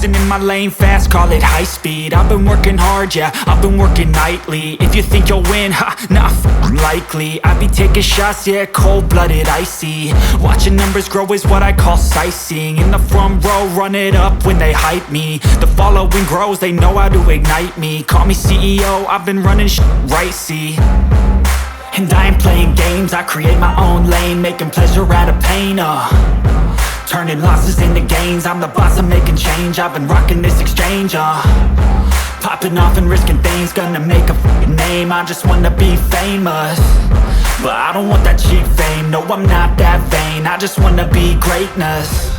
cruising in my lane fast, call it high speed. I've been working hard, yeah, I've been working nightly. If you think you'll win, ha, nah, likely. I be taking shots, yeah, cold-blooded, icy. Watching numbers grow is what I call sightseeing. In the front row, run it up when they hype me. The following grows, they know how to ignite me. Call me CEO, I've been running shit right, see. And I ain't playing games, I create my own lane, making pleasure out of pain, turning losses into gains, I'm the boss, I'm making change. I've been rocking this exchange, popping off and risking things, gonna make a f***ing name. I just wanna be famous, but I don't want that cheap fame. No, I'm not that vain, I just wanna be greatness.